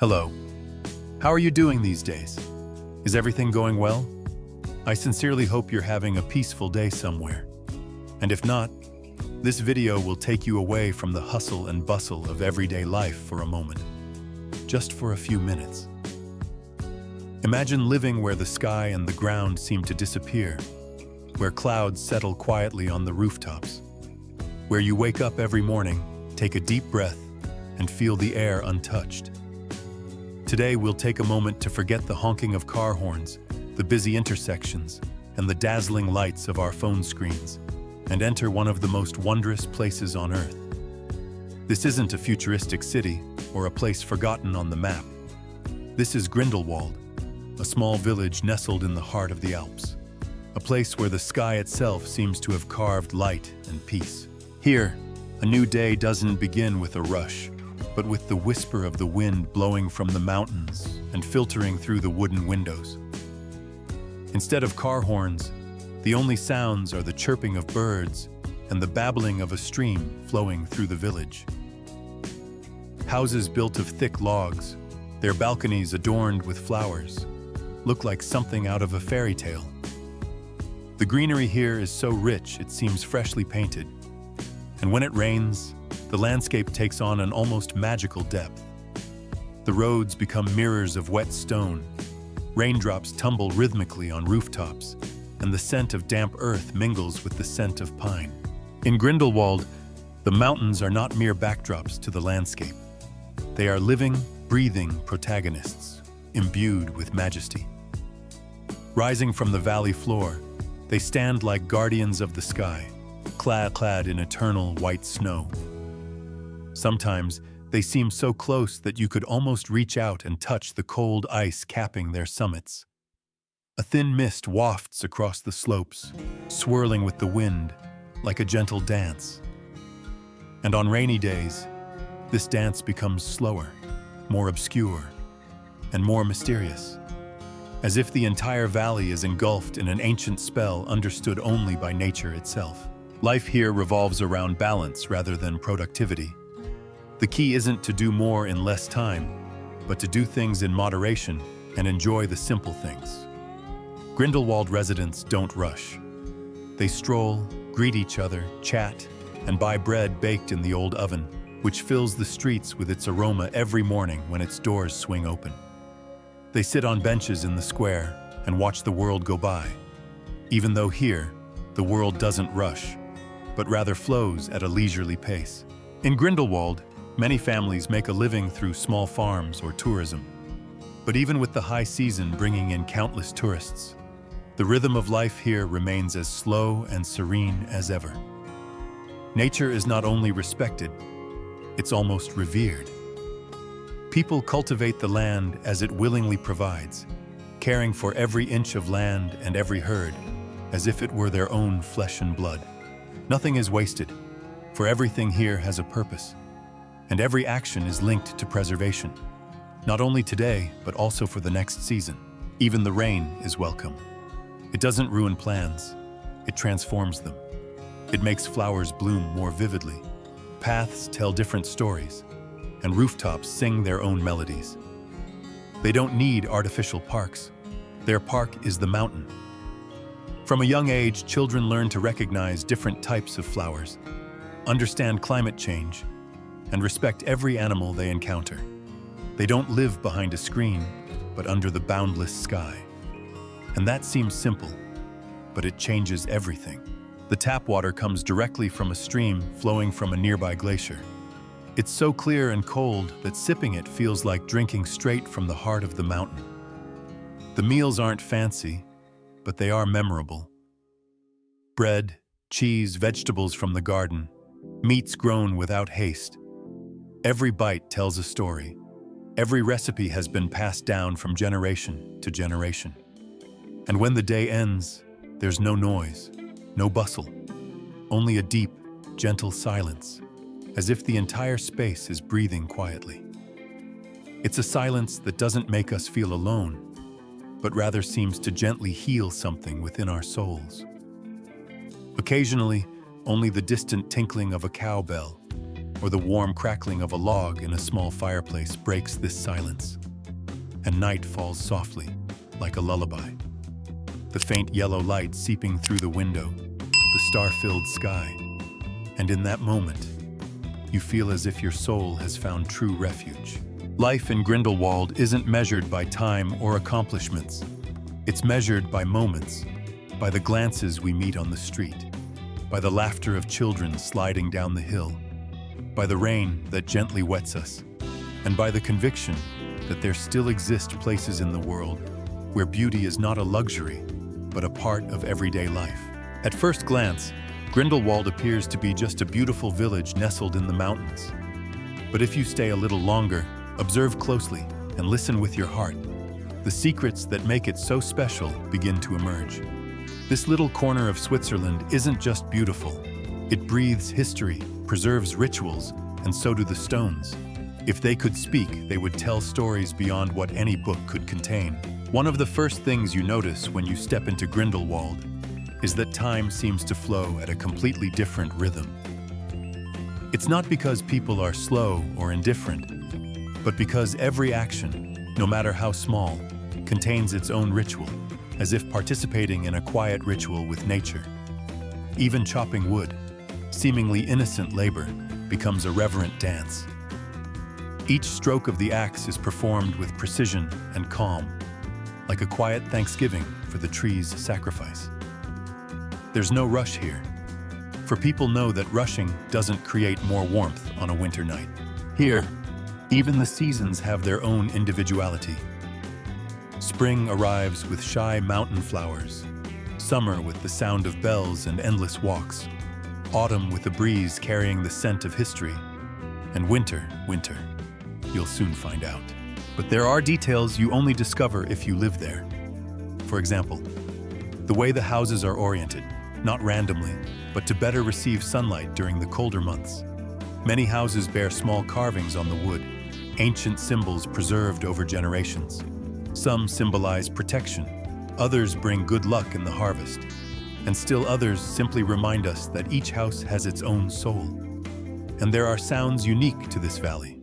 Hello. How are you doing these days? Is everything going well? I sincerely hope you're having a peaceful day somewhere. And if not, this video will take you away from the hustle and bustle of everyday life for a moment. Just for a few minutes. Imagine living where the sky and the ground seem to disappear, where clouds settle quietly on the rooftops, where you wake up every morning, take a deep breath, and feel the air untouched. Today, we'll take a moment to forget the honking of car horns, the busy intersections, and the dazzling lights of our phone screens, and enter one of the most wondrous places on Earth. This isn't a futuristic city or a place forgotten on the map. This is Grindelwald, a small village nestled in the heart of the Alps, a place where the sky itself seems to have carved light and peace. Here, a new day doesn't begin with a rush, but with the whisper of the wind blowing from the mountains and filtering through the wooden windows. Instead of car horns, the only sounds are the chirping of birds and the babbling of a stream flowing through the village. Houses built of thick logs, their balconies adorned with flowers, look like something out of a fairy tale. The greenery here is so rich it seems freshly painted, and when it rains, the landscape takes on an almost magical depth. The roads become mirrors of wet stone, raindrops tumble rhythmically on rooftops, and the scent of damp earth mingles with the scent of pine. In Grindelwald, the mountains are not mere backdrops to the landscape. They are living, breathing protagonists, imbued with majesty. Rising from the valley floor, they stand like guardians of the sky, clad in eternal white snow. Sometimes, they seem so close that you could almost reach out and touch the cold ice capping their summits. A thin mist wafts across the slopes, swirling with the wind like a gentle dance. And on rainy days, this dance becomes slower, more obscure, and more mysterious, as if the entire valley is engulfed in an ancient spell understood only by nature itself. Life here revolves around balance rather than productivity. The key isn't to do more in less time, but to do things in moderation and enjoy the simple things. Grindelwald residents don't rush. They stroll, greet each other, chat, and buy bread baked in the old oven, which fills the streets with its aroma every morning when its doors swing open. They sit on benches in the square and watch the world go by, even though here, the world doesn't rush, but rather flows at a leisurely pace. In Grindelwald, many families make a living through small farms or tourism. But even with the high season bringing in countless tourists, the rhythm of life here remains as slow and serene as ever. Nature is not only respected, it's almost revered. People cultivate the land as it willingly provides, caring for every inch of land and every herd, as if it were their own flesh and blood. Nothing is wasted, for everything here has a purpose. And every action is linked to preservation, not only today, but also for the next season. Even the rain is welcome. It doesn't ruin plans, it transforms them. It makes flowers bloom more vividly, paths tell different stories, and rooftops sing their own melodies. They don't need artificial parks. Their park is the mountain. From a young age, children learn to recognize different types of flowers, understand climate change, and respect every animal they encounter. They don't live behind a screen, but under the boundless sky. And that seems simple, but it changes everything. The tap water comes directly from a stream flowing from a nearby glacier. It's so clear and cold that sipping it feels like drinking straight from the heart of the mountain. The meals aren't fancy, but they are memorable. Bread, cheese, vegetables from the garden, meats grown without haste. Every bite tells a story. Every recipe has been passed down from generation to generation. And when the day ends, there's no noise, no bustle, only a deep, gentle silence, as if the entire space is breathing quietly. It's a silence that doesn't make us feel alone, but rather seems to gently heal something within our souls. Occasionally, only the distant tinkling of a cowbell, or the warm crackling of a log in a small fireplace breaks this silence. And night falls softly, like a lullaby. The faint yellow light seeping through the window, the star-filled sky. And in that moment, you feel as if your soul has found true refuge. Life in Grindelwald isn't measured by time or accomplishments. It's measured by moments, by the glances we meet on the street, by the laughter of children sliding down the hill, by the rain that gently wets us, and by the conviction that there still exist places in the world where beauty is not a luxury, but a part of everyday life. At first glance, Grindelwald appears to be just a beautiful village nestled in the mountains. But if you stay a little longer, observe closely, and listen with your heart, the secrets that make it so special begin to emerge. This little corner of Switzerland isn't just beautiful. It breathes history, preserves rituals, and so do the stones. If they could speak, they would tell stories beyond what any book could contain. One of the first things you notice when you step into Grindelwald is that time seems to flow at a completely different rhythm. It's not because people are slow or indifferent, but because every action, no matter how small, contains its own ritual, as if participating in a quiet ritual with nature. Even chopping wood, seemingly innocent labor, becomes a reverent dance. Each stroke of the axe is performed with precision and calm, like a quiet thanksgiving for the tree's sacrifice. There's no rush here, for people know that rushing doesn't create more warmth on a winter night. Here, even the seasons have their own individuality. Spring arrives with shy mountain flowers, summer with the sound of bells and endless walks, autumn with a breeze carrying the scent of history, and winter, you'll soon find out. But there are details you only discover if you live there. For example, the way the houses are oriented, not randomly, but to better receive sunlight during the colder months. Many houses bear small carvings on the wood, ancient symbols preserved over generations. Some symbolize protection, others bring good luck in the harvest, and still others simply remind us that each house has its own soul. And there are sounds unique to this valley.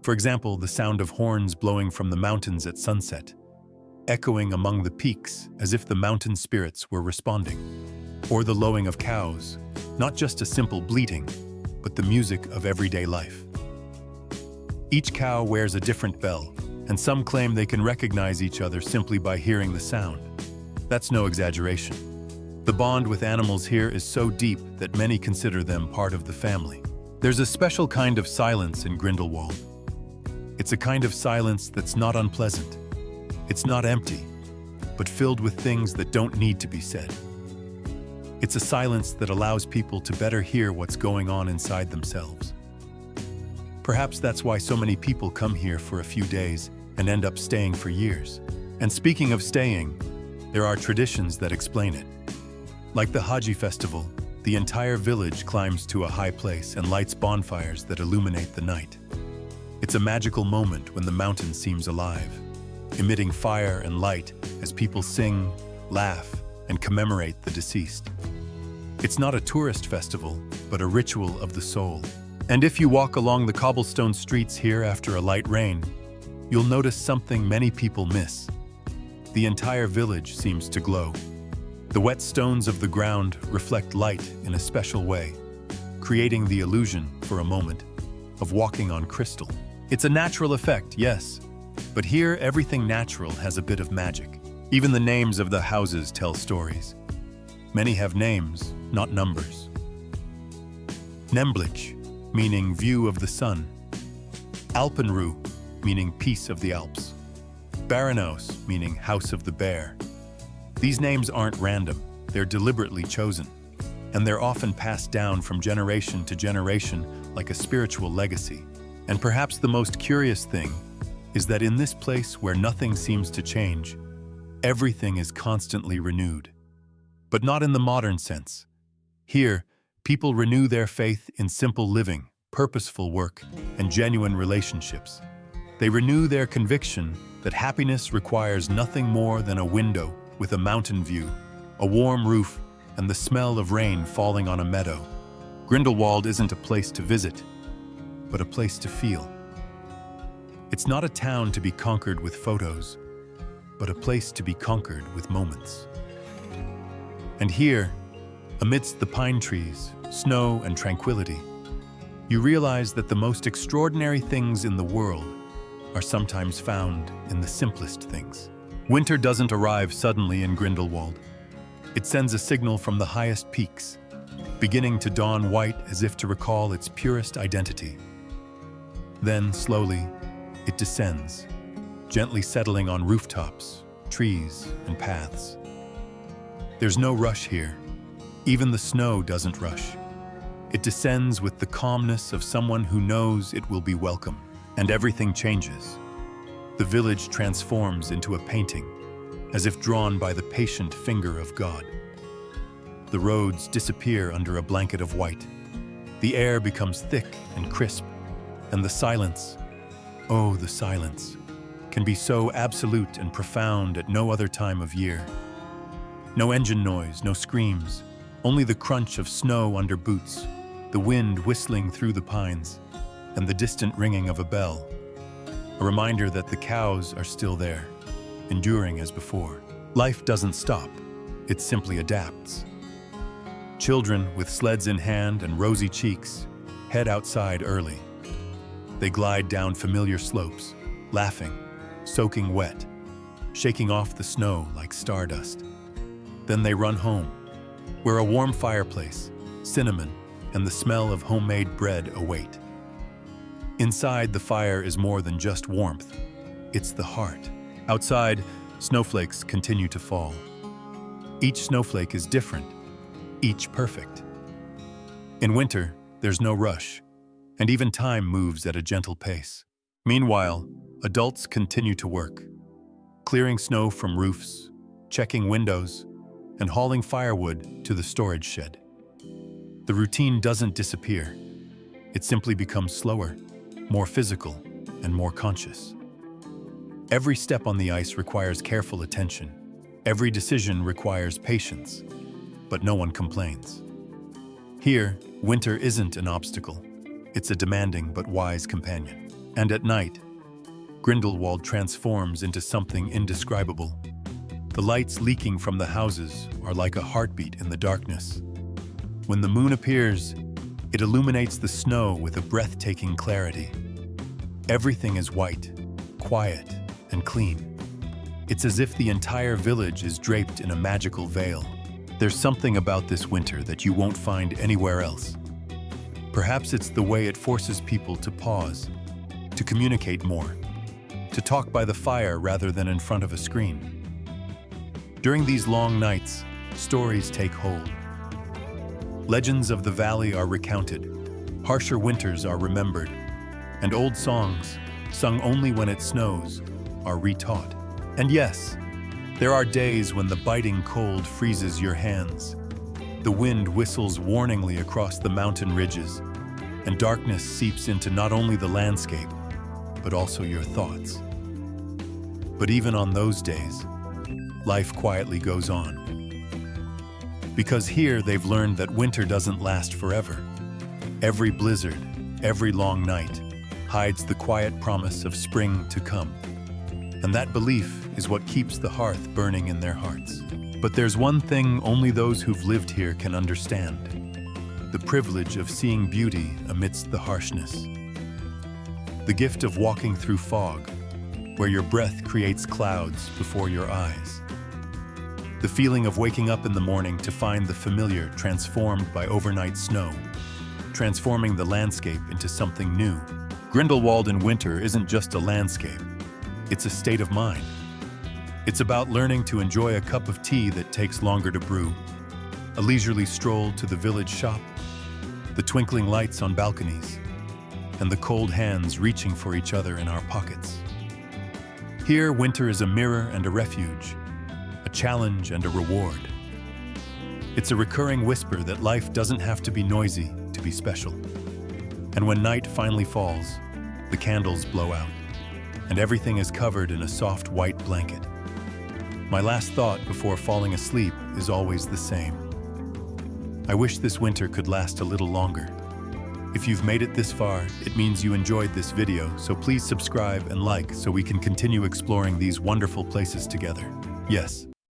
For example, the sound of horns blowing from the mountains at sunset, echoing among the peaks as if the mountain spirits were responding. Or the lowing of cows, not just a simple bleating, but the music of everyday life. Each cow wears a different bell, and some claim they can recognize each other simply by hearing the sound. That's no exaggeration. The bond with animals here is so deep that many consider them part of the family. There's a special kind of silence in Grindelwald. It's a kind of silence that's not unpleasant. It's not empty, but filled with things that don't need to be said. It's a silence that allows people to better hear what's going on inside themselves. Perhaps that's why so many people come here for a few days and end up staying for years. And speaking of staying, there are traditions that explain it. Like the Haji festival, the entire village climbs to a high place and lights bonfires that illuminate the night. It's a magical moment when the mountain seems alive, emitting fire and light as people sing, laugh, and commemorate the deceased. It's not a tourist festival, but a ritual of the soul. And if you walk along the cobblestone streets here after a light rain, you'll notice something many people miss. The entire village seems to glow. The wet stones of the ground reflect light in a special way, creating the illusion, for a moment, of walking on crystal. It's a natural effect, yes, but here everything natural has a bit of magic. Even the names of the houses tell stories. Many have names, not numbers. Nemblich, meaning view of the sun. Alpenruh, meaning peace of the Alps. Baranhaus, meaning house of the bear. These names aren't random, they're deliberately chosen. And they're often passed down from generation to generation like a spiritual legacy. And perhaps the most curious thing is that in this place where nothing seems to change, everything is constantly renewed. But not in the modern sense. Here, people renew their faith in simple living, purposeful work, and genuine relationships. They renew their conviction that happiness requires nothing more than a window with a mountain view, a warm roof, and the smell of rain falling on a meadow. Grindelwald isn't a place to visit. but a place to feel. It's not a town to be conquered with photos, but a place to be conquered with moments. And here, amidst the pine trees, snow, and tranquility, you realize that the most extraordinary things in the world are sometimes found in the simplest things. Winter doesn't arrive suddenly in Grindelwald. It sends a signal from the highest peaks, beginning to dawn white as if to recall its purest identity. Then, slowly, it descends, gently settling on rooftops, trees, and paths. There's no rush here. Even the snow doesn't rush. It descends with the calmness of someone who knows it will be welcome. And everything changes. The village transforms into a painting, as if drawn by the patient finger of God. The roads disappear under a blanket of white. The air becomes thick and crisp, and the silence, oh, the silence, can be so absolute and profound at no other time of year. No engine noise, no screams, only the crunch of snow under boots, the wind whistling through the pines, and the distant ringing of a bell, a reminder that the cows are still there, enduring as before. Life doesn't stop, it simply adapts. Children with sleds in hand and rosy cheeks head outside early. They glide down familiar slopes, laughing, soaking wet, shaking off the snow like stardust. Then they run home, where a warm fireplace, cinnamon, and the smell of homemade bread await. Inside, the fire is more than just warmth. It's the heart. Outside, snowflakes continue to fall. Each snowflake is different, each perfect. In winter, there's no rush, and even time moves at a gentle pace. Meanwhile, adults continue to work, clearing snow from roofs, checking windows, and hauling firewood to the storage shed. The routine doesn't disappear. It simply becomes slower, more physical, and more conscious. Every step on the ice requires careful attention. Every decision requires patience, but no one complains. Here, winter isn't an obstacle. It's a demanding but wise companion. And at night, Grindelwald transforms into something indescribable. The lights leaking from the houses are like a heartbeat in the darkness. When the moon appears, it illuminates the snow with a breathtaking clarity. Everything is white, quiet, and clean. It's as if the entire village is draped in a magical veil. There's something about this winter that you won't find anywhere else. Perhaps it's the way it forces people to pause, to communicate more, to talk by the fire rather than in front of a screen. During these long nights, stories take hold. Legends of the valley are recounted, harsher winters are remembered, and old songs, sung only when it snows, are retaught. And yes, there are days when the biting cold freezes your hands. The wind whistles warningly across the mountain ridges, and darkness seeps into not only the landscape, but also your thoughts. But even on those days, life quietly goes on. Because here they've learned that winter doesn't last forever. Every blizzard, every long night, hides the quiet promise of spring to come. And that belief is what keeps the hearth burning in their hearts. But there's one thing only those who've lived here can understand: the privilege of seeing beauty amidst the harshness. The gift of walking through fog, where your breath creates clouds before your eyes. The feeling of waking up in the morning to find the familiar transformed by overnight snow, transforming the landscape into something new. Grindelwald in winter isn't just a landscape, it's a state of mind. It's about learning to enjoy a cup of tea that takes longer to brew, a leisurely stroll to the village shop, the twinkling lights on balconies, and the cold hands reaching for each other in our pockets. Here, winter is a mirror and a refuge, a challenge and a reward. It's a recurring whisper that life doesn't have to be noisy to be special. And when night finally falls, the candles blow out, and everything is covered in a soft white blanket. My last thought before falling asleep is always the same. I wish this winter could last a little longer, If you've made it this far, it means you enjoyed this video, so please subscribe and like so we can continue exploring these wonderful places together. Yes,